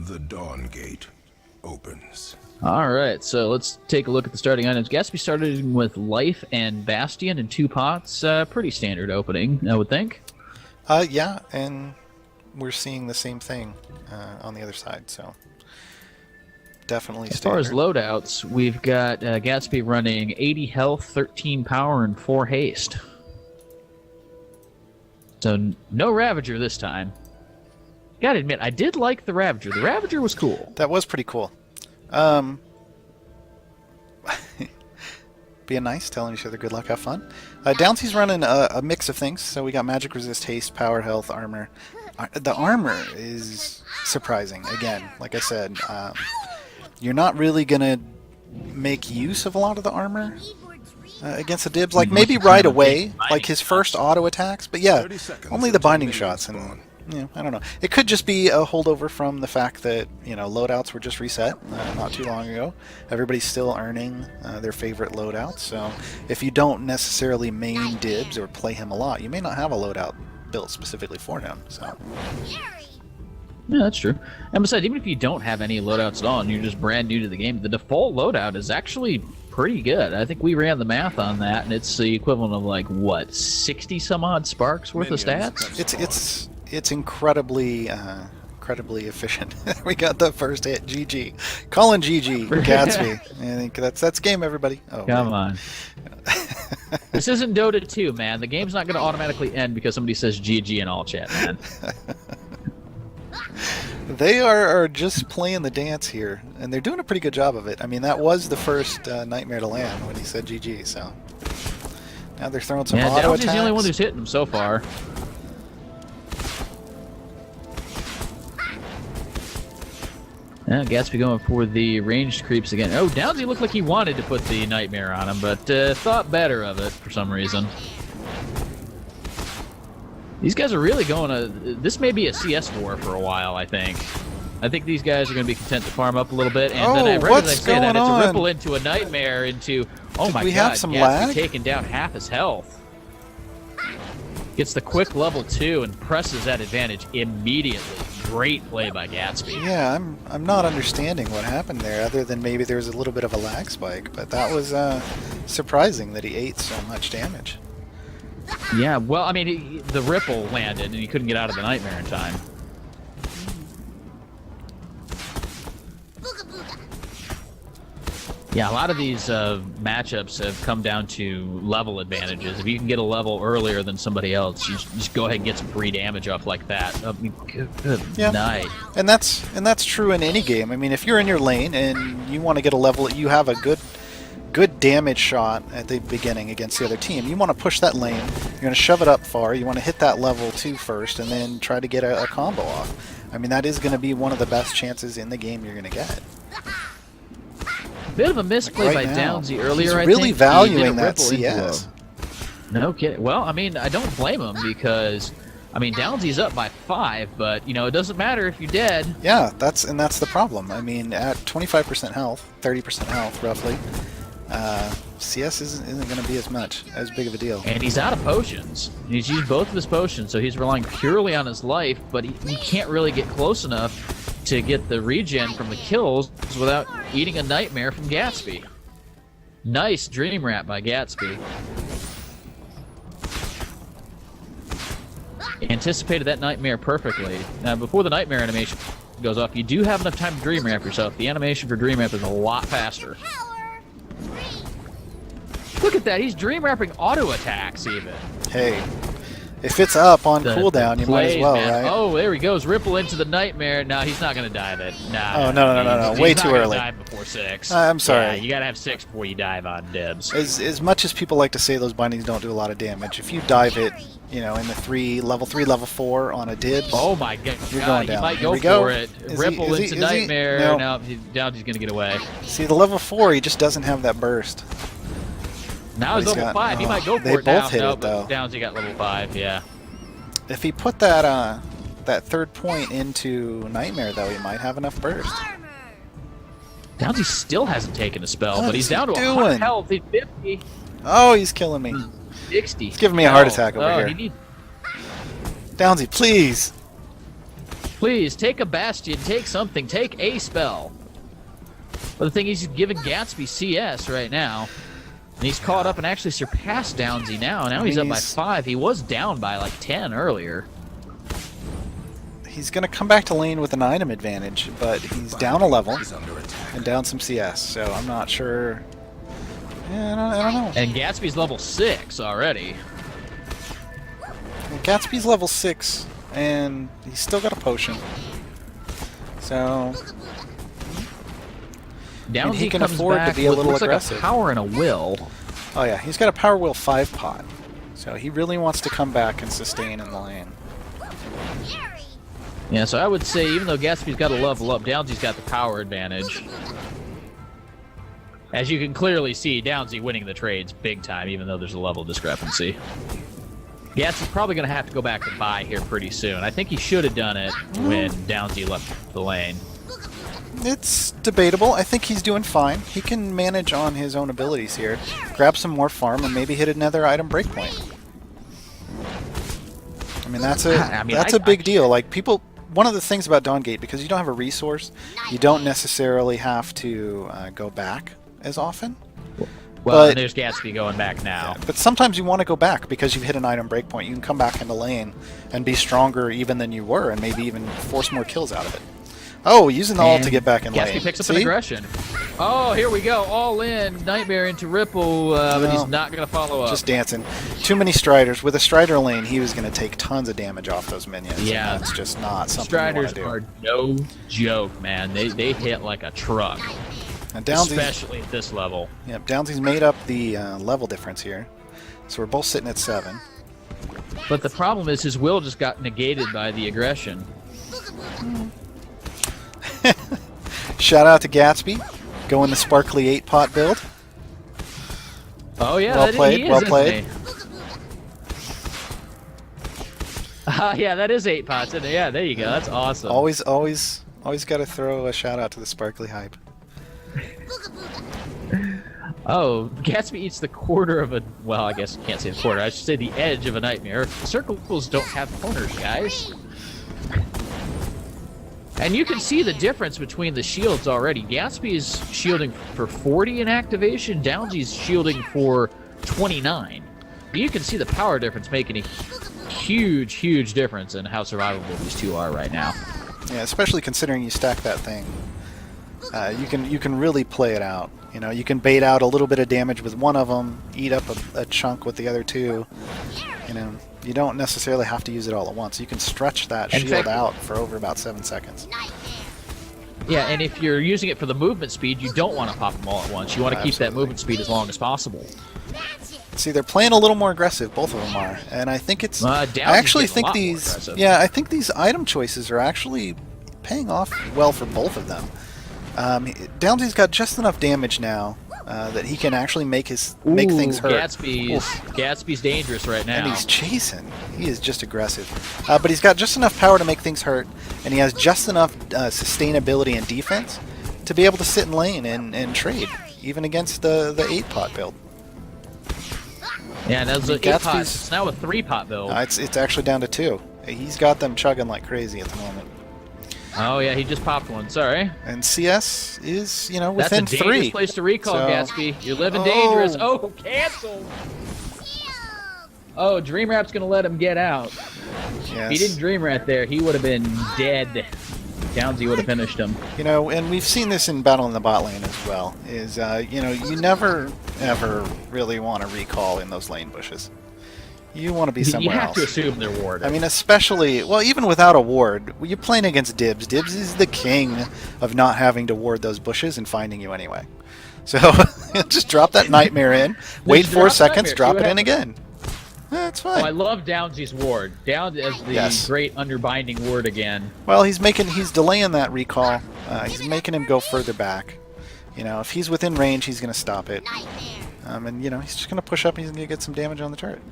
The Dawn Gate opens. All right, so let's take a look at the starting items. Gatsby started with Life and Bastion in 2 pots. Pretty standard opening, I would think. Yeah, and we're seeing the same thing on the other side, so definitely As standard. far as loadouts, we've got Gatsby running 80 health, 13 power, and 4 haste. So no Ravager this time. Gotta admit, I did like the Ravager. The Ravager was cool. That was pretty cool. Being nice, telling each other good luck, have fun. Downsy's running a mix of things. So we got magic resist, haste, power, health, armor. The armor is surprising. Again, like I said, you're not really gonna make use of a lot of the armor against the Dibs. Like maybe right away, like his first auto attacks. But yeah, only the binding shots. And yeah, I don't know. It could just be a holdover from the fact that, you know, loadouts were just reset not too long ago. Everybody's still earning their favorite loadouts. So if you don't necessarily main Dibs or play him a lot, you may not have a loadout built specifically for him. So Yeah, that's true. And besides, even if you don't have any loadouts at all and you're just brand new to the game, the default loadout is actually pretty good. I think we ran the math on that, and it's the equivalent of like, what, 60 some odd sparks worth of stats? It's incredibly efficient. We got the first hit. GG. Calling GG. Gatsby. I think that's game, everybody. Oh, come on. This isn't Dota 2, man. The game's not going to automatically end because somebody says GG in all chat, man. They are just playing the dance here, and they're doing a pretty good job of it. I mean, that was the first nightmare to land when he said GG, so now they're throwing some auto attacks. Downsy's the only one who's hitting him so far. Gatsby going for the ranged creeps again. Oh, Downsy looked like he wanted to put the nightmare on him, but thought better of it for some reason. These guys are really going this may be a CS war for a while, I think. I think these guys are going to be content to farm up a little bit, and then as I say that, it's a ripple into a nightmare into, oh my god, have some Gatsby lag? taking down half his health. Gets the quick level 2 and presses that advantage immediately. Great play by Gatsby. Yeah, I'm not understanding what happened there, other than maybe there was a little bit of a lag spike, but that was surprising that he ate so much damage. Yeah, well, I mean, the ripple landed and he couldn't get out of the nightmare in time. Yeah, a lot of these matchups have come down to level advantages. If you can get a level earlier than somebody else, you just go ahead and get some free damage off like that. I mean, good night. And that's true in any game. I mean, if you're in your lane and you want to get a level, you have a good damage shot at the beginning against the other team. You want to push that lane. You're going to shove it up far. You want to hit that level 2 first, and then try to get a combo off. I mean, that is going to be one of the best chances in the game you're going to get. Bit of a misplay by Downsy earlier, I think. He's really valuing that CS. No kidding. Well, I mean, I don't blame him because, I mean, Downsy's up by 5, but, you know, it doesn't matter if you're dead. Yeah, that's the problem. I mean, at 25% health, 30% health, roughly, CS isn't going to be as big of a deal. And he's out of potions. He's used both of his potions, so he's relying purely on his life, but he can't really get close enough to get the regen from the kills without eating a nightmare from Gatsby. Nice dream wrap by Gatsby. Anticipated that nightmare perfectly. Now, before the nightmare animation goes off, you do have enough time to dream wrap yourself. The animation for dream wrap is a lot faster. Look at that, he's dream wrapping auto attacks even. Hey, if it's up on cooldown, you might as well, man. right? Oh, there he goes, ripple into the nightmare. No, he's not going to dive it. Oh, no. Way too early. Dive before 6. I'm sorry. Yeah, you got to have 6 before you dive on Dibs. As much as people like to say those bindings don't do a lot of damage, if you dive it, you know, in the level 3, level 4 on a Dibs, oh my god, you're going down. He might go for it. Ripple into nightmare. No. Now Downsy's going to get away. See, the level 4, he just doesn't have that burst. Now he's level 5. He might go for it now. They both hit it, but though. Downsy got level 5, yeah. If he put that third point into Nightmare, though, he might have enough burst. Downsy still hasn't taken a spell, but he's down to 100 health. He's 50. Oh, he's killing me. 60. He's giving me a heart attack over here. Downsy, please. Please, take a Bastion, take something, take a spell. But the thing is, he's giving Gatsby CS right now. And he's caught up and actually surpassed Downsy now. Now he's up by 5. He was down by like 10 earlier. He's going to come back to lane with an item advantage, but he's down a level and down some CS, so I'm not sure. Yeah, I don't know. And Gatsby's level 6 already. Well, Gatsby's level 6, and he's still got a potion. So Downsy he can comes afford back to be a with, little looks aggressive. like a power and a will. Oh yeah, he's got a power will 5 pot, so he really wants to come back and sustain in the lane. Yeah, so I would say even though Gatsby's got a level up, Downsy's got the power advantage. As you can clearly see, Downsy winning the trades big time, even though there's a level discrepancy. Gatsy's probably going to have to go back to buy here pretty soon. I think he should have done it when Downsy left the lane. It's debatable. I think he's doing fine. He can manage on his own abilities here. Grab some more farm and maybe hit another item breakpoint. I mean, that's a big deal. Like, people... One of the things about Dawngate, because you don't have a resource, you don't necessarily have to go back as often. Well, there's Gatsby going back now. Yeah, but sometimes you want to go back because you've hit an item breakpoint. You can come back into lane and be stronger even than you were, and maybe even force more kills out of it. Oh, using the ult to get back in lane. Gatsby picks up an aggression. Oh, here we go. All in. Nightmare into Ripple, but he's not going to follow up. Just dancing. Too many Striders. With a Strider lane, he was going to take tons of damage off those minions. Yeah. That's just not something Striders you want are no joke, man. They hit like a truck. And especially at this level. Yep, Downsy's made up the level difference here. So we're both sitting at 7. But the problem is his will just got negated by the aggression. Shout out to Gatsby, going the sparkly 8-pot build. Oh yeah, well played, well played. Yeah, that is 8 pots. Yeah, there you go. That's awesome. Always got to throw a shout out to the sparkly hype. Oh, Gatsby eats the quarter of a... Well, I guess you can't say the quarter. I should say the edge of a nightmare. Circles don't have corners, guys. And you can see the difference between the shields already. Gatsby is shielding for 40 in activation. Downsy's shielding for 29. You can see the power difference making a huge, huge difference in how survivable these two are right now. Yeah, especially considering you stack that thing. You can really play it out. You know, you can bait out a little bit of damage with one of them, eat up a chunk with the other two. You know, you don't necessarily have to use it all at once. You can stretch that shield out for over about 7 seconds. Yeah, and if you're using it for the movement speed, you don't want to pop them all at once. You want to keep that movement speed as long as possible. See, they're playing a little more aggressive. Both of them are, and I think it's. I actually think these. Yeah, I think these item choices are actually paying off well for both of them. Downsy's got just enough damage now that he can actually make things hurt. Gatsby's dangerous right now. And he's chasing. He is just aggressive. But he's got just enough power to make things hurt, and he has just enough sustainability and defense to be able to sit in lane and trade, even against the 8-pot build. Yeah, and that's an 8-pot. It's now a 3-pot build. It's actually down to 2. He's got them chugging like crazy at the moment. Oh yeah, he just popped one. Sorry. And CS is, you know, within 3. That's a dangerous place to recall, Gatsby. You're living dangerous. Oh, canceled. Oh, Dream Rap's gonna let him get out. Yes. If he didn't Dream Rap there, he would have been dead. Downsy would have finished him. You know, and we've seen this in Battle in the bot lane as well. Is you know, you never ever really want to recall in those lane bushes. You want to be somewhere else. You have to assume they're warded. I mean, especially, well, even without a ward, you're playing against Dibs. Dibs is the king of not having to ward those bushes and finding you anyway. So just drop that nightmare in, wait 4 seconds, drop it in again. That's fine. Oh, I love Downsy's ward. Down as the great underbinding ward again. Well, he's delaying that recall. He's making him go further back. You know, if he's within range, he's going to stop it. And, you know, he's just going to push up and he's going to get some damage on the turret.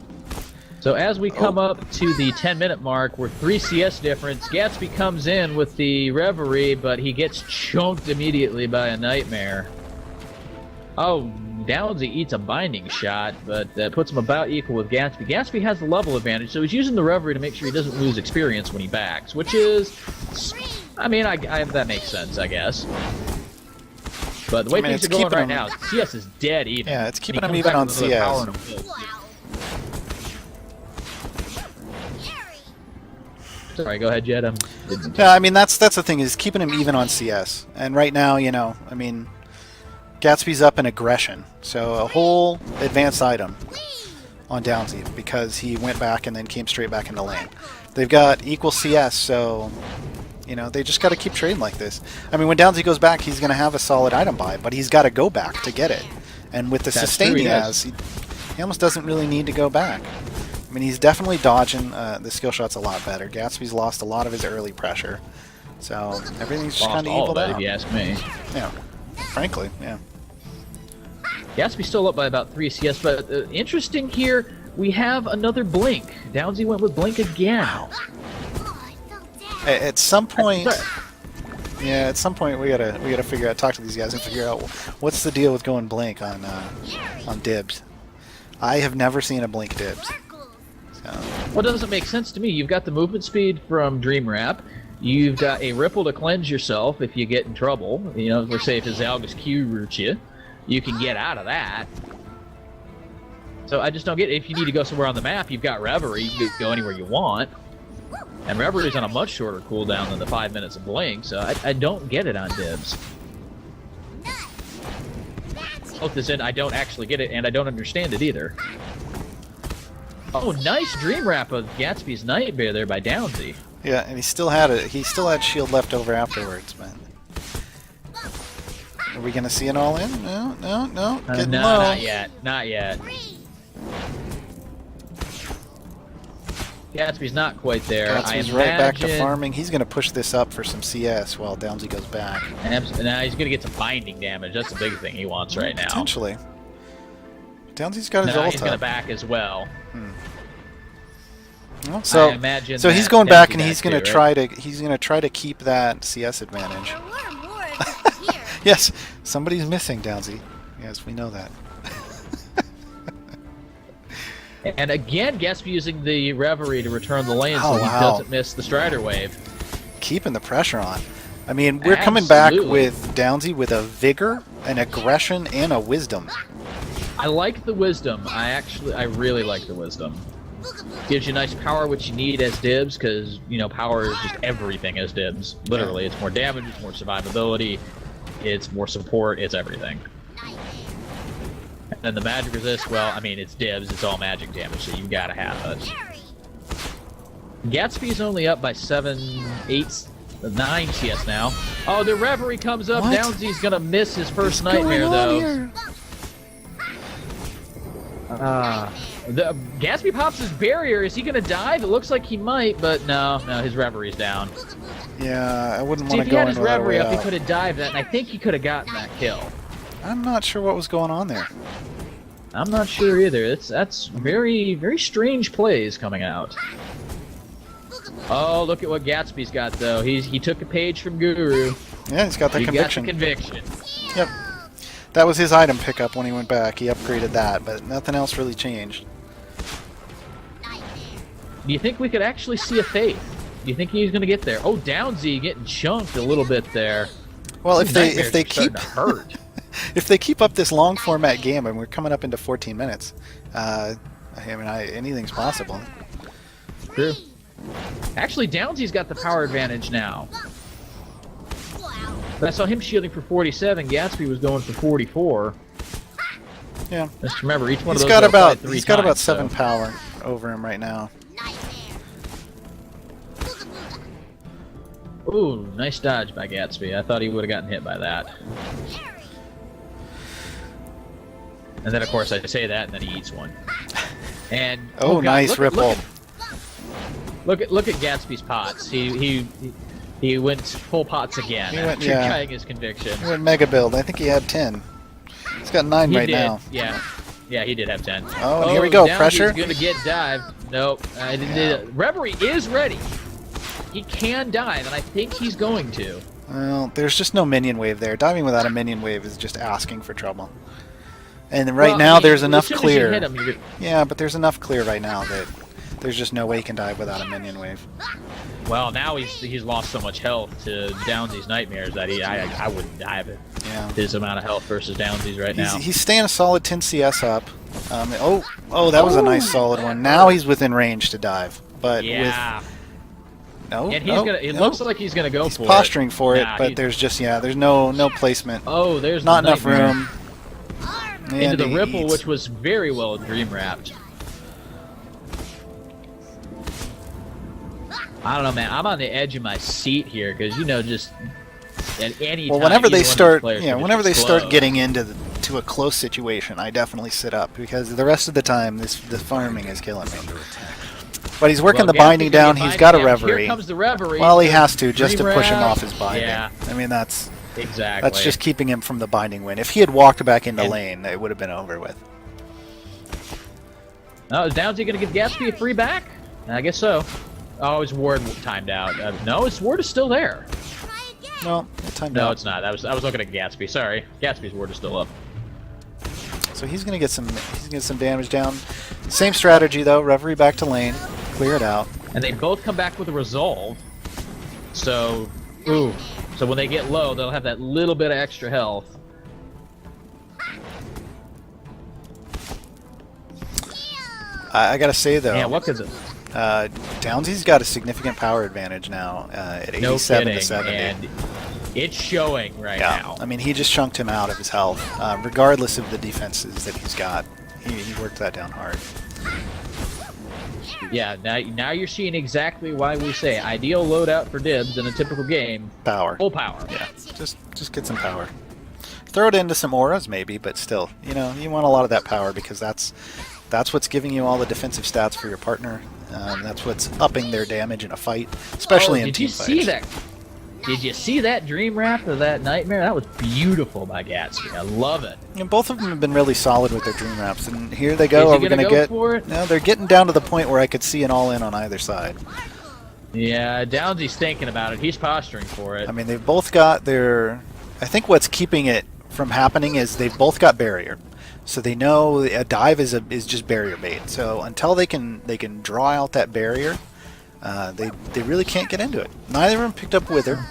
So as we come up to the 10-minute mark, we're 3 CS difference. Gatsby comes in with the Reverie, but he gets chunked immediately by a Nightmare. Oh, Downsy eats a binding shot, but that puts him about equal with Gatsby. Gatsby has the level advantage, so he's using the Reverie to make sure he doesn't lose experience when he backs, which is, I mean, that makes sense, I guess. But the way things are going right now, CS is dead even. Yeah, it's keeping him even on CS. Sorry, go ahead, Jed. Yeah, I mean, that's the thing, is keeping him even on CS. And right now, you know, I mean, Gatsby's up in aggression, so a whole advanced item on Downsy because he went back and then came straight back into lane. They've got equal CS, so, you know, they just got to keep trading like this. I mean, when Downsy goes back, he's going to have a solid item buy, but he's got to go back to get it. And with the sustain he has, he almost doesn't really need to go back. I mean, he's definitely dodging the skill shots a lot better. Gatsby's lost a lot of his early pressure, so everything's just kind of equaled out. If you ask me. Yeah, frankly, yeah. Gatsby's still up by about 3 CS, but interesting here, we have another Blink. Downsy went with Blink again. Wow. At some point, yeah, at some point we gotta figure out, talk to these guys and figure out what's the deal with going Blink on Dibs. I have never seen a Blink Dibs. Well, it doesn't make sense to me. You've got the movement speed from Dream Wrap. You've got a Ripple to cleanse yourself if you get in trouble. You know, let's say if his Zalgus Q roots you, you can get out of that. So I just don't get it. If you need to go somewhere on the map, you've got Reverie. You can go anywhere you want. And Reverie's on a much shorter cooldown than the 5 minutes of Blink, so I don't get it on Dibs. Both as in, I don't actually get it, and I don't understand it either. Oh, nice Dream Wrap of Gatsby's Nightmare there by Downsy. Yeah, and he still had shield left over afterwards, man. Are we gonna see it all in? No. Getting no, low. not yet. Not yet. Gatsby's not quite there. Gatsby's right back to farming. He's gonna push this up for some CS while Downsy goes back. Now he's gonna get some binding damage. That's the big thing he wants right now. Potentially. Downsy's got his ult he's gonna back as well. Well, so he's going back and he's gonna try to keep that CS advantage. Yes, somebody's missing, Downsy. Yes, we know that. And again, Gatsby using the Reverie to return the lane so he doesn't miss the Strider wave. Keeping the pressure on. I mean, we're coming back with Downsy with a vigor, an aggression, and a wisdom. I like the wisdom. I really like the wisdom. Gives you nice power, which you need as Dibs, because, you know, power is just everything as Dibs. Literally, it's more damage, it's more survivability, it's more support, it's everything. And then the magic resist, well, I mean, it's Dibs, it's all magic damage, so you gotta have it. Gatsby's only up by 7, 8, 9 CS now. Oh, the Reverie comes up. What? Downsy's gonna miss his first Nightmare, though. The Gatsby pops his barrier. Is he gonna dive? It looks like he might, but no, his Reverie's down. Yeah, I wouldn't See, want if to he go had his into that Reverie way up, he out. could have dived that, and I think he could have gotten that kill. I'm not sure what was going on there. I'm not sure either. That's very, very strange plays coming out. Oh, look at what Gatsby's got, though. He took a page from Guru. Yeah, he's got that conviction. Got the conviction. Yep. That was his item pickup when he went back. He upgraded that, but nothing else really changed. Do you think we could actually see a Faith? Do you think he's going to get there? Oh, Downsy getting chunked a little bit there. Well, if they keep hurt. if they keep up this long format game, and we're coming up into 14 minutes, I mean, anything's possible. True. Actually, Downsy's got the power advantage now. But I saw him shielding for 47. Gatsby was going for 44. Yeah. Just remember, each one of those he's got about 7 power over him right now. Ooh, nice dodge by Gatsby. I thought he would have gotten hit by that. And then, of course, I say that, and then he eats one. And oh, God, nice ripple. Look at Gatsby's pots. He went full pots again after trying his conviction. He went mega build. I think he had 10. He's got 9 right now. Yeah, he did have 10. Oh, and here we go. Pressure. He's gonna get dived. Nope. Reverie is ready. He can dive, and I think he's going to. Well, there's just no minion wave there. Diving without a minion wave is just asking for trouble. And right Well, now, there's as enough soon as you clear. hit him, you're- Yeah, but there's enough clear right now that there's just no way he can dive without a minion wave. Well, now he's lost so much health to Downsy's nightmares that I wouldn't dive it. Yeah. His amount of health versus Downsy's right now. He's staying a solid 10 CS up. Oh, that was a nice solid one. Now he's within range to dive. But Yeah. no, And he's no, gonna. It no. looks like he's gonna go He's for posturing for it, Nah, but there's just there's no placement. Oh, there's Not the enough nightmare. room. Into And the he ripple, eats. which was very well dream wrapped. I don't know, man. I'm on the edge of my seat here because just at any Well, time, whenever they either one of these start, players could just whenever they start explode. getting to a close situation, I definitely sit up because the rest of the time, the farming is killing me. But he's working Well, the binding Gatsby's gonna down. get He's got a binding down. reverie. Here comes the reverie. Well, he the has to just to dream push him wrap. off his binding. Yeah, I mean, that's exactly. just keeping him from the binding win. If he had walked back into And- lane, it would have been over with. Oh, is Downsy going to give Gatsby a free back? I guess so. Oh, his ward timed out. No, his ward is still there. No, it timed No, out. it's not. I was looking at Gatsby. Sorry, Gatsby's ward is still up. So he's gonna get some damage down. Same strategy though. Reverie back to lane, clear it out. And they both come back with a resolve. So, so when they get low, they'll have that little bit of extra health. I gotta say though, Yeah, what could it? Downsy's got a significant power advantage now at No 87 kidding. to 70. And it's showing right Yeah, now. I mean he just chunked him out of his health, regardless of the defenses that he's got. He worked that down hard. Yeah, now you're seeing exactly why we say ideal loadout for Dibs in a typical game. Power. Full power. Yeah, just get some power. Throw it into some auras maybe, but still, you want a lot of that power because that's what's giving you all the defensive stats for your partner. That's what's upping their damage in a fight, especially in team fights. Did you see that? Did you see that dream wrap of that nightmare? That was beautiful by Gatsby. I love it. And both of them have been really solid with their dream wraps, and here they go. Is he Are we gonna gonna go get? for it? No, they're getting down to the point where I could see an all-in on either side. Yeah, Downsy's thinking about it. He's posturing for it. I mean, they've both got their. I think what's keeping it from happening is they've both got barrier, so they know a dive is just barrier bait. So until they can draw out that barrier, they really can't get into it. Neither of them picked up Wither.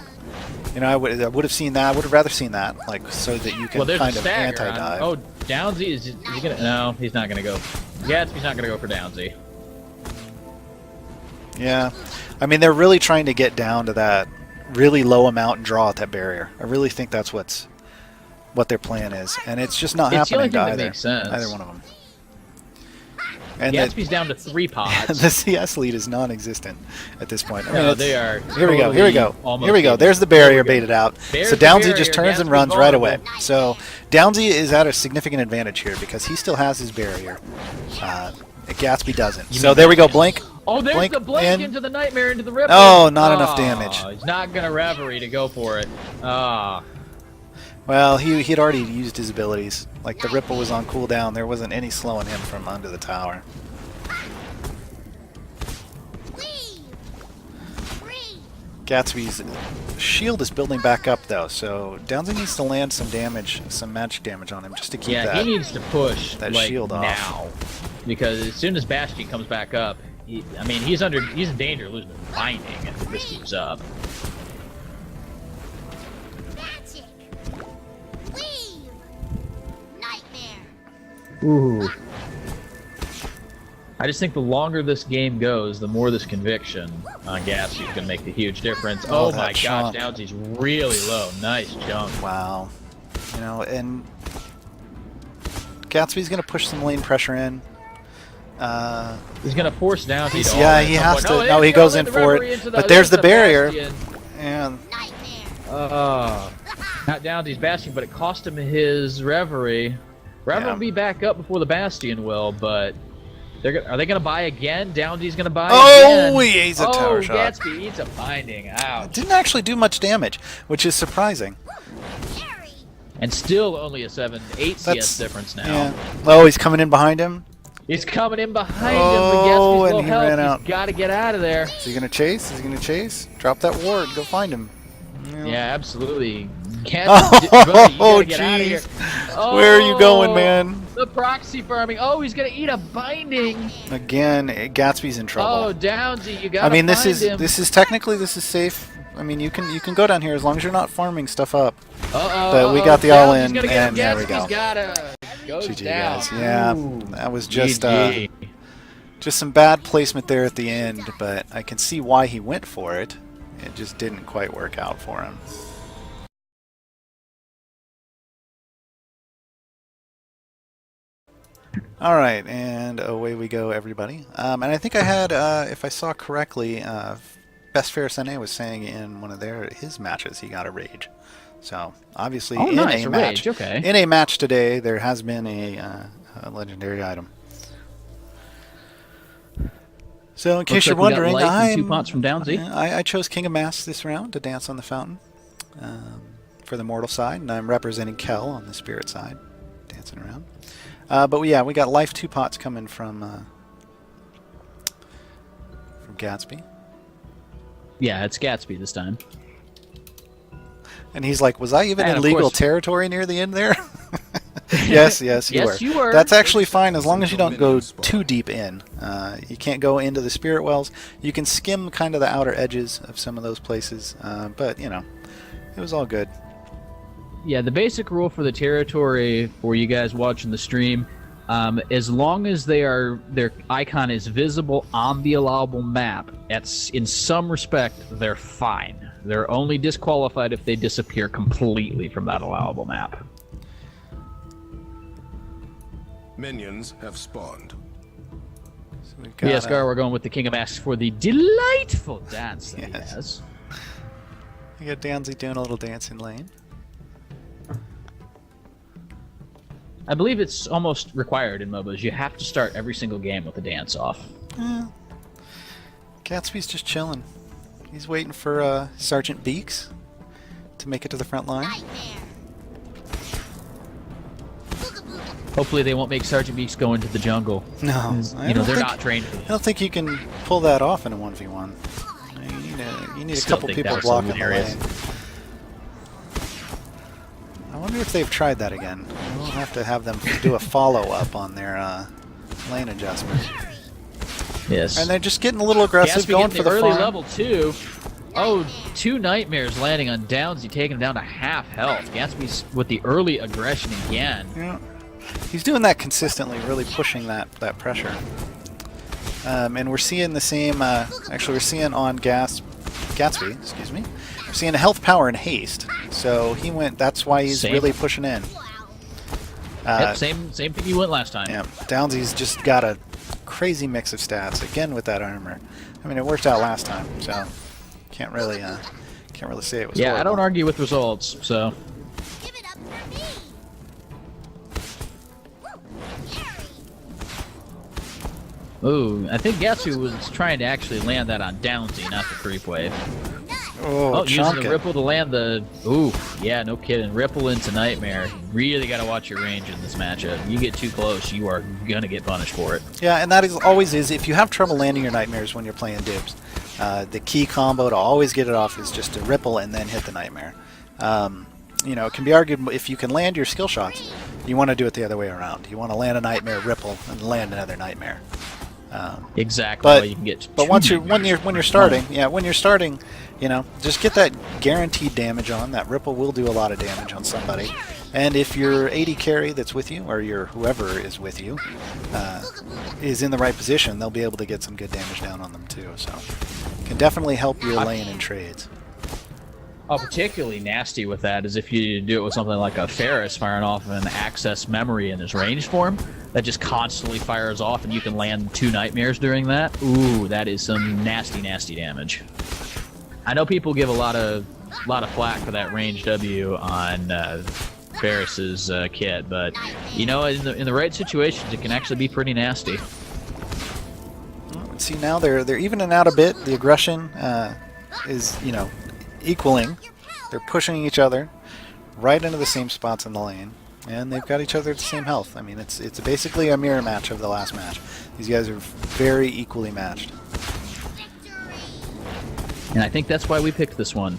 I would have seen that. I would have rather seen that, like so that you can well, there's kind a of stagger. anti-dive. Oh, Downsy is he gonna? No, he's not gonna go. Gatsby's not gonna go for Downsy. Yeah, I mean they're really trying to get down to that really low amount and draw out that barrier. I really think that's what their plan is, and it's just not It's the only happening to thing that either. makes sense. Either one of them. And Gatsby's down to 3 pods. the CS lead is non-existent at this point. I mean, No, it's- they are. Here we go. Here we go. Almost Here we go. even. There's the barrier baited out. There's So the Downsy barrier. just turns and Gatsby's runs right away. vulnerable. So Downsy is at a significant advantage here because he still has his barrier. Gatsby doesn't. So there we go. Blink. Oh, there's Blink the blink in. into the nightmare into the ripple. Oh, not enough damage. He's not gonna reverie to go for it. Well, he'd already used his abilities. Like the ripple was on cooldown. There wasn't any slowing him from under the tower. Gatsby's shield is building back up though, so Downsy needs to land some damage, some magic damage on him just to keep Yeah, that. he needs to push that like, shield off. now, because as soon as Bastion comes back up, he's in danger of losing the binding if this keeps up. Magic. Weave. Nightmare. Ooh. I just think the longer this game goes, the more this conviction on Gatsby is going to make the huge difference. Oh, Oh that my gosh, chunk. Downsy's really low. Nice jump. Wow. And Gatsby's gonna push some lane pressure in. He's going to force Downsy to Yeah, ult he at some has point. to. there No, we he go, goes let in the for reverie it. into But there's the barrier. Bastion. And Nightmare. Not Downsy's Bastion, but it cost him his Reverie. Reverie Yeah. will be back up before the Bastion will, but are they going to buy again? Downsy's going to buy Oh, again. he eats a tower shot. Gatsby eats a binding. Ouch. didn't actually do much damage, which is surprising. Carry. And still only a 8 That's- CS difference now. Yeah. Oh, he's coming in behind him. He's coming in behind Oh, him, but Gatsby's and low he health. ran out. He's got to get out of there. Is he gonna chase? Is he gonna chase? Drop that ward. Go find him. Yeah, absolutely. Oh, get out of here. jeez. Where are you going, man? The proxy farming. Oh, he's gonna eat a binding. Again, Gatsby's in trouble. Oh, Downsy, you gotta I mean, this find is him. technically safe. I mean, you can go down here as long as you're not farming stuff up. Uh-oh, But we got the all in, Downsy's gonna get and him. there we Gatsby's go. gotta go GG, down. guys. Yeah, Ooh. that was just GG. just some bad placement there at the end, but I can see why he went for it. It just didn't quite work out for him. All right, and away we go, everybody. And I think I had, if I saw correctly, Best Fair Sene was saying in one of his matches he got a rage. So obviously, Oh, in nice, a a match, rage, okay. in a match today, there has been a legendary item. So, in case you're like we got wondering, life and 2 pots from Downsy. I chose King of Masks this round to dance on the fountain for the mortal side, and I'm representing Kel on the spirit side, dancing around. But yeah, we got life 2 pots coming from Gatsby. Yeah, it's Gatsby this time. And he's like, was I even And in of legal course- territory near the end there? Yes, yes, you Yes, were. you were. That's actually fine as long as you don't go too deep in. You can't go into the spirit wells. You can skim kind of the outer edges of some of those places, but, you know, it was all good. Yeah, the basic rule for the territory for you guys watching the stream, as long as their icon is visible on the allowable map, in some respect, they're fine. They're only disqualified if they disappear completely from that allowable map. Minions have spawned. So we've got, Yes, Gaarawarr, we're going with the King of Masks for the delightful dance that Yes. he has. we got Downsy doing a little dancing lane. I believe it's almost required in MOBAs. You have to start every single game with a dance off. Gatsby's just chilling. He's waiting for Sergeant Beaks to make it to the front line. Nightmare. Hopefully they won't make Sergeant Beaks go into the jungle. No, You know, they're not trained for I this. don't think you can pull that off in a 1v1. You need a Still couple think people that was blocking the hilarious. lane. I wonder if they've tried that again. We'll have to have them do a follow-up on their lane adjustment. Yes. And they're just getting a little aggressive, Gatsby going getting for the early farm. level 2. Oh, 2 nightmares landing on Downsy, taking him down to half health. Gatsby's with the early aggression again. Yeah. He's doing that consistently, really pushing that pressure. And we're seeing the same, actually we're seeing on Gatsby, excuse me, we're seeing a health, power, and haste. So he went, that's why he's Same. really pushing in. Yep, same thing you went last time. Yeah, Downsy's just got a crazy mix of stats, again with that armor. I mean, it worked out last time, so can't really say it was Yeah, I horrible. don't argue with results, so. Give it up for me. Ooh, I think Gatsby was trying to actually land that on Downsy, not the creep wave. Oh, Using chunk the it. Ripple to land the... Ooh, yeah, no kidding. Ripple into Nightmare. Really got to watch your range in this matchup. You get too close, you are going to get punished for it. Yeah, and that is always if you have trouble landing your nightmares when you're playing dibs, the key combo to always get it off is just to ripple and then hit the nightmare. You know, it can be argued if you can land your skill shots, you want to do it the other way around. You want to land a nightmare, ripple, and land another nightmare. Exactly. But well, you can get but two once nightmares when you're for starting, one. yeah, when you're starting, you know, just get that guaranteed damage on. That ripple will do a lot of damage on somebody. And if your AD carry that's with you, or your whoever is with you, is in the right position, they'll be able to get some good damage down on them too. So, can definitely help your lane in trades. Oh, particularly nasty with that is if you do it with something like a Ferris firing off an access memory in his range form that just constantly fires off, and you can land 2 nightmares during that. Ooh, that is some nasty, nasty damage. I know people give a lot of flack for that range W on Ferris's kit, but you know, in the right situations, it can actually be pretty nasty. See, now they're evening out a bit. The aggression is, you know, equaling. They're pushing each other right into the same spots in the lane, and they've got each other at the same health. I mean, it's basically a mirror match of the last match. These guys are very equally matched. And I think that's why we picked this one.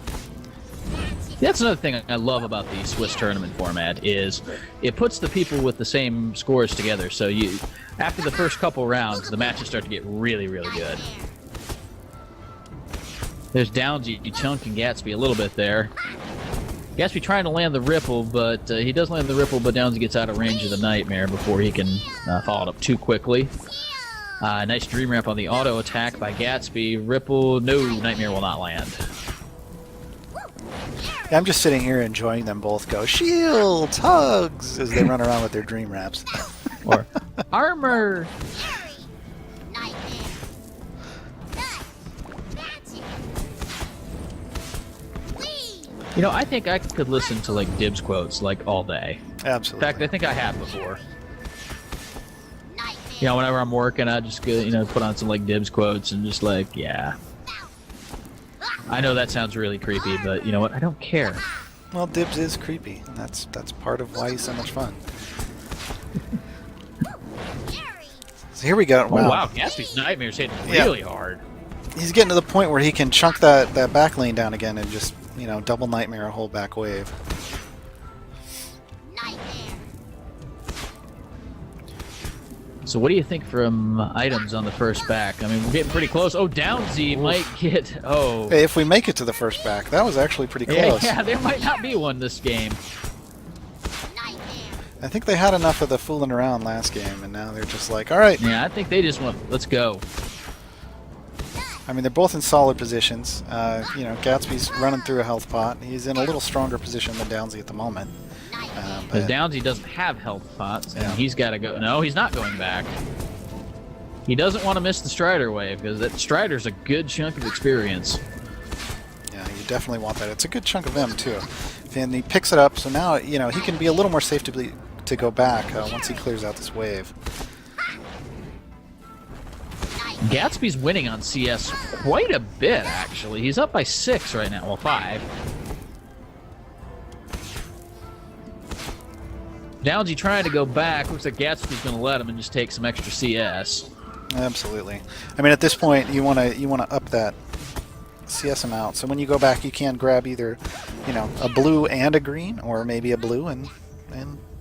That's another thing I love about the Swiss tournament format is it puts the people with the same scores together. So you, after the first couple rounds, the matches start to get really, really good. There's Downsy chunking Gatsby a little bit there. Gatsby trying to land the ripple, but he does land the ripple, but Downsy gets out of range of the Nightmare before he can follow it up too quickly. Nice Dream Ramp on the auto attack by Gatsby. Ripple, no, Nightmare will not land. Yeah, I'm just sitting here enjoying them both go shields, hugs as they run around with their Dream Ramps. Or armor. You know, I think I could listen to like Dibs quotes like all day. Absolutely. In fact, I think I have before. You know, whenever I'm working, I just go, you know, put on some like Dibs quotes and just like, yeah. I know that sounds really creepy, but you know what? I don't care. Well, Dibs is creepy, and that's part of why he's so much fun. So here we go. Oh, wow, Gatsby's Nightmare's hitting really hard. He's getting to the point where he can chunk that back lane down again and just, you know, double Nightmare a whole back wave. So what do you think from items on the first back? I mean, we're getting pretty close. Oh, Downsy might get... Oh. Hey, if we make it to the first back, that was actually pretty close. Yeah, there might not be one this game. I think they had enough of the fooling around last game, and now they're just like, all right. Yeah, I think they just want, let's go. I mean, they're both in solid positions. You know, Gatsby's running through a health pot. He's in a little stronger position than Downsy at the moment. Because Downsy doesn't have health pots, and he's got to go. No, he's not going back. He doesn't want to miss the Strider wave, because that Strider's a good chunk of experience. Yeah, you definitely want that. It's a good chunk of M, too. And he picks it up, so now, you know, he can be a little more safe to go back once he clears out this wave. Gatsby's winning on CS quite a bit, actually. He's up by 6 right now. Well, 5. Downsy trying to go back. Looks like Gatsby's going to let him and just take some extra CS. Absolutely. I mean, at this point, you want to up that CS amount. So when you go back, you can grab either, you know, a blue and a green, or maybe a blue and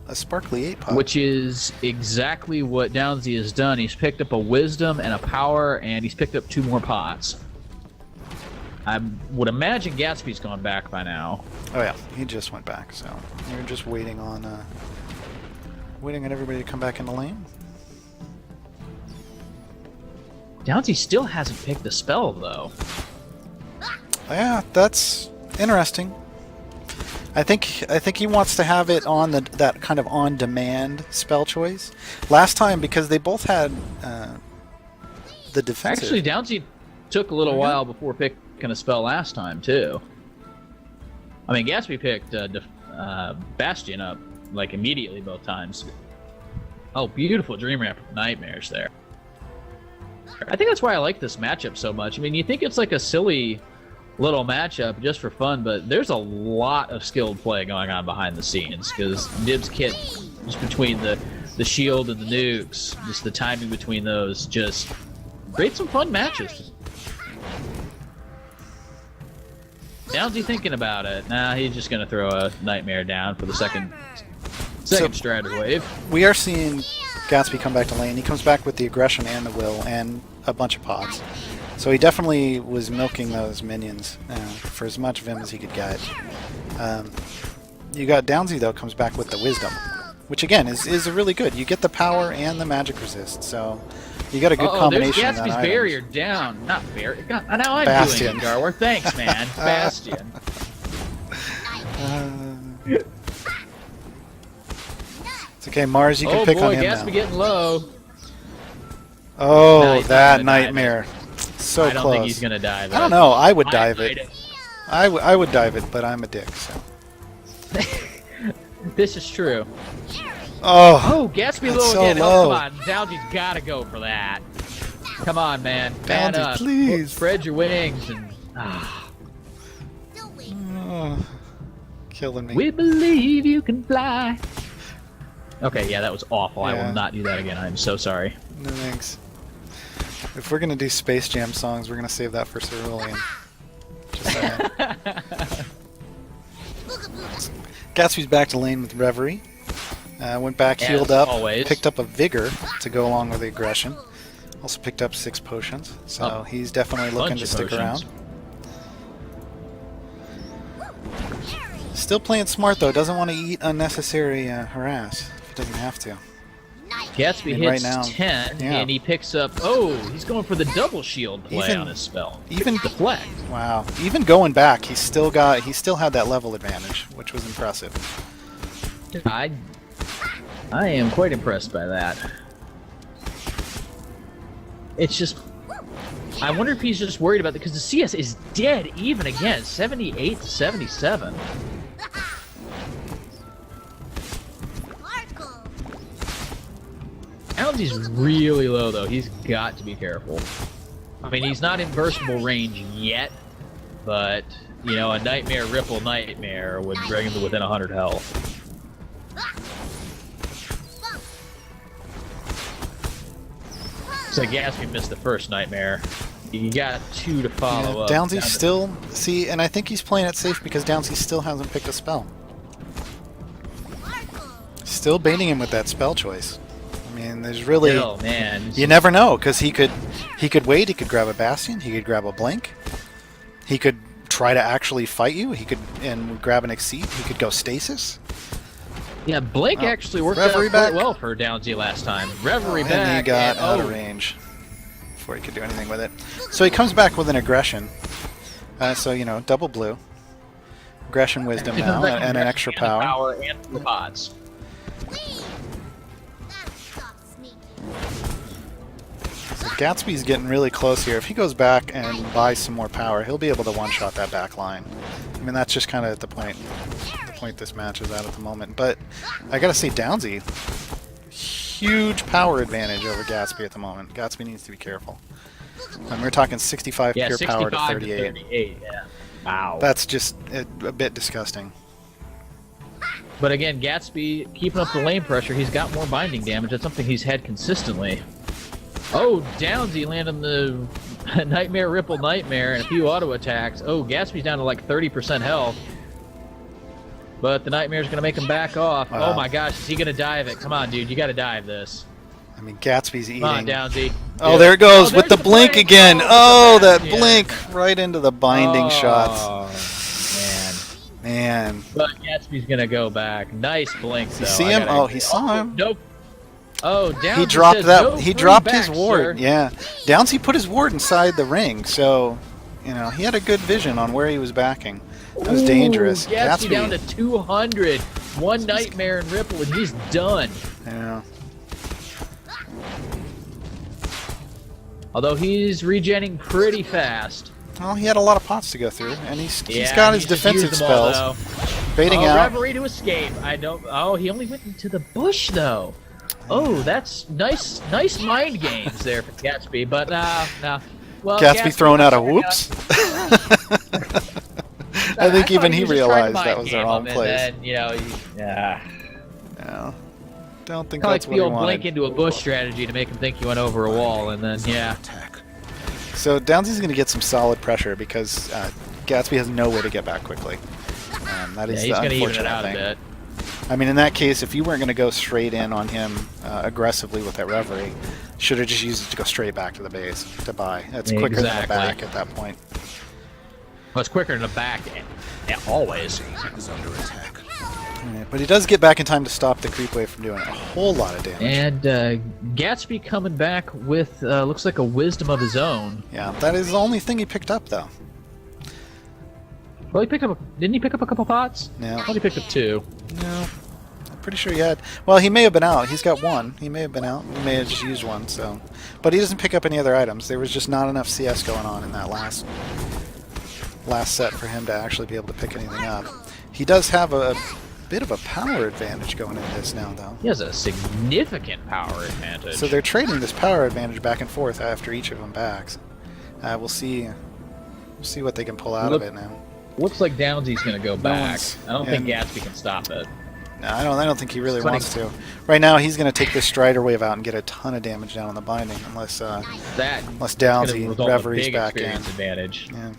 a sparkly 8 pot. Which is exactly what Downsy has done. He's picked up a Wisdom and a Power, and he's picked up 2 more pots. I would imagine Gatsby's gone back by now. Oh yeah, he just went back, so we're just waiting on everybody to come back in the lane. Downsy still hasn't picked a spell, though. Yeah, that's interesting. I think he wants to have it on that kind of on-demand spell choice. Last time, because they both had the defensive. Actually, Downsy took a little while before picking a spell last time, too. I mean, Gatsby picked Bastion up, like, immediately both times. Oh, beautiful Dream Ramp Nightmares there. I think that's why I like this matchup so much. I mean, you think it's like a silly little matchup just for fun, but there's a lot of skilled play going on behind the scenes, because Dibs kit, just between the shield and the nukes, just the timing between those, just create some fun matches. Downsy thinking about it. Nah, he's just going to throw a Nightmare down for the second Strider wave. We are seeing Gatsby come back to lane. He comes back with the aggression and the will and a bunch of pots. So he definitely was milking those minions for as much Vim as he could get. You got Downsy, though, comes back with the Wisdom, which, again, is really good. You get the power and the magic resist, so you got a good combination. There's of that Gatsby's barrier down. Not barrier. God, now I'm Bastion. doing it, Gaarawarr. Thanks, man. Bastion. It's okay, Mars, you can pick on him Gatsby now. getting low. Oh, No, he's not that gonna dive Nightmare. So I don't close. think he's going to dive it. I don't know. I would dive might it. I would dive it, but I'm a dick, so. This is true. Oh, Oh, Gatsby that's low so again. low. Oh, come on. Downsy's got to go for that. Come on, man. Man Downsy, up. please. Spread your wings and... oh, killing me. We believe you can fly. Okay, yeah, that was awful. I Yeah. will not do that again. I'm so sorry. No thanks. If we're gonna do Space Jam songs, we're gonna save that for Cerulean. Just saying. Gatsby's back to lane with Reverie. Went back, As healed up, always. picked up a Vigor to go along with the aggression. Also picked up 6 potions, so he's definitely looking Bunch to of stick potions. around. Still playing smart though, doesn't want to eat unnecessary harass if he doesn't have to. Gatsby And hits right now, 10, yeah. and he picks up... Oh, he's going for the double shield play Even- on his spell. even- Deflect. Wow, even going back, he still had that level advantage, which was impressive. I am quite impressed by that. It's just... I wonder if he's just worried about it, because the CS is dead even again. 78 to 77. Allensy's really low, though. He's got to be careful. I mean, he's not in burstable range yet, but, you know, a Nightmare Ripple Nightmare would bring him to within 100 health. So Gatsby missed the first Nightmare. You got 2 to follow up. Downsy's still... See, and I think he's playing it safe because Downsy still hasn't picked a spell. Still baiting him with that spell choice. I mean, there's really... Oh, man. You never know, because he could wait, he could grab a Bastion, he could grab a Blink, he could try to actually fight you, he could and grab an Exceed, he could go Stasis. Yeah, Blink Oh, actually worked Reverie out quite back. well for Downsy last time. Reverie back. And he got and, out of range before he could do anything with it. So he comes back with an Aggression. So, you know, double blue. Aggression, Wisdom now, and an extra power. And 2 pots. So Gatsby's getting really close here. If he goes back and buys some more power, he'll be able to one-shot that back line. I mean, that's just kind of the point this match is at the moment. But I gotta say, Downsy, huge power advantage over Gatsby at the moment. Gatsby needs to be careful. And we're talking 65 Yeah, pure 65 power to to 38. 38. Yeah. Wow. That's just a bit disgusting. But again, Gatsby keeping up the lane pressure. He's got more binding damage. That's something he's had consistently. Oh, Downsy landing the Nightmare Ripple Nightmare and a few auto attacks. Oh, Gatsby's down to like 30% health. But the Nightmare's going to make him back off. Wow. Oh my gosh, is he going to dive it? Come on, dude, you got to dive this. I mean, Gatsby's eating. Come on, Downsy. Oh, Yeah. there it goes Oh, with the there's blink again. Oh, the that Bastion. blink right into the binding shots. Oh, man. Man. But Gatsby's going to go back. Nice blink, though. You see him? Oh, he saw him. Nope. Oh, Downsy He dropped says, that. "No He free dropped back, his ward. sir." Yeah, Downsy put his ward inside the ring, so you know he had a good vision on where he was backing. That was dangerous. Ooh, Gatsby down to 200. One Nightmare and Ripple, and he's done. Yeah. Although he's regenning pretty fast. Well, he had a lot of pots to go through, and he's Yeah, got his he just defensive used them all, spells. though. Baiting Oh, out. Reverie to escape. I don't. Oh, he only went into the bush though. Oh, that's nice mind games there for Gatsby. But nah. Well, Gatsby throwing out a figured whoops. I think even he thought was just trying to realized that mind was the game wrong him, and place. then, you know, Yeah. Don't think kind of like that's the what he old wanted. blink into a bush strategy to make him think you went over a wall, and then yeah. Attack. So Downsy's going to get some solid pressure because Gatsby has no way to get back quickly. That Yeah, is he's the going to even it unfortunate out a thing. bit. I mean, in that case, if you weren't going to go straight in on him aggressively with that Reverie, should have just used it to go straight back to the base to buy. That's quicker than a Exactly. back at that point. Well, it's quicker than the back, always. Is under attack. Alright, but he does get back in time to stop the creep wave from doing a whole lot of damage. And Gatsby coming back with looks like a wisdom of his own. Yeah, that is the only thing he picked up, though. Well, he picked up. Didn't he pick up a couple pots? Yeah. I thought he picked up 2. No, I'm pretty sure he had. Well, he may have been out. He's got 1. He may have been out. He may have just used 1. So, but he doesn't pick up any other items. There was just not enough CS going on in that last set for him to actually be able to pick anything up. He does have a bit of a power advantage going into this now, though. He has a significant power advantage. So they're trading this power advantage back and forth after each of them backs. We'll see. We'll see what they can pull out of it now. Looks like Downsy's going to go back. one's- I don't think and- Gatsby can stop it. No, I don't think he really Funny. wants to. Right now, he's going to take this Strider wave out and get a ton of damage down on the binding, unless That unless is gonna Downsy result in a Reverie's big back in. experience advantage. Yeah.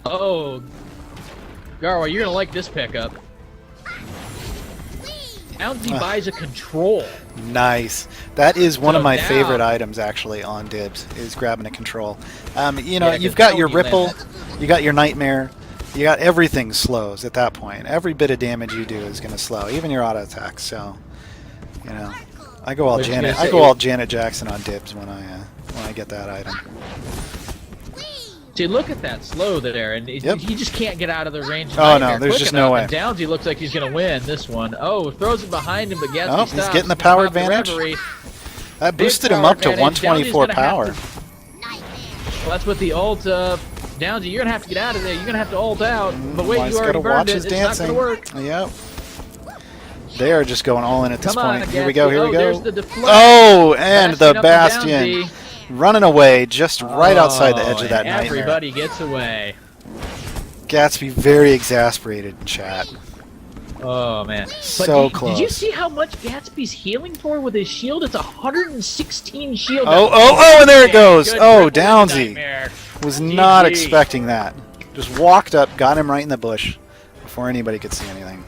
Oh, Gaarawarr, you're gonna like this pickup. Downsy buys a control. Nice. That is one of So my now- favorite items, actually, on Dibs, is grabbing a control. You know, Yeah, 'cause you've got now your you land Ripple, it. you got your Nightmare, you got everything slows at that point. Every bit of damage you do is going to slow, even your auto attacks. So, you know, I go all Which is Janet. gonna I say- go all Janet Jackson on Dibs when I get that item. See, look at that slow there, and Yep. he just can't get out of the range. of Oh, no, Nightmare there's quick just enough, no way. And Downsy looks like he's gonna win this one. Oh, throws it behind him, but Gatsby Oh, he's stops. getting the Gonna power pop the advantage. reverie. That Big boosted him power up to advantage. 124 Downsy's gonna have power. to- Well, that's what the ult. Downsy, you're gonna have to get out of there. You're gonna have to ult out. But wait, He's you already gotta burned watch it. his It's dancing. not gonna work. Yep. They are just going all in at this Come on, point. Here we Gatsby. go. Here we Oh, go. there's the deflect. Oh, and the Bastion up Bastion Downsy. running away just right outside the edge Oh, of that and Nightmare. everybody gets away. Gatsby very exasperated in chat. Oh man, So Did you close. see how much Gatsby's healing for with his shield? It's 116 shield. Oh, and there it goes. Good Oh, triple Downsy Nightmare. was not GG. expecting that. Just walked up, got him right in the bush before anybody could see anything.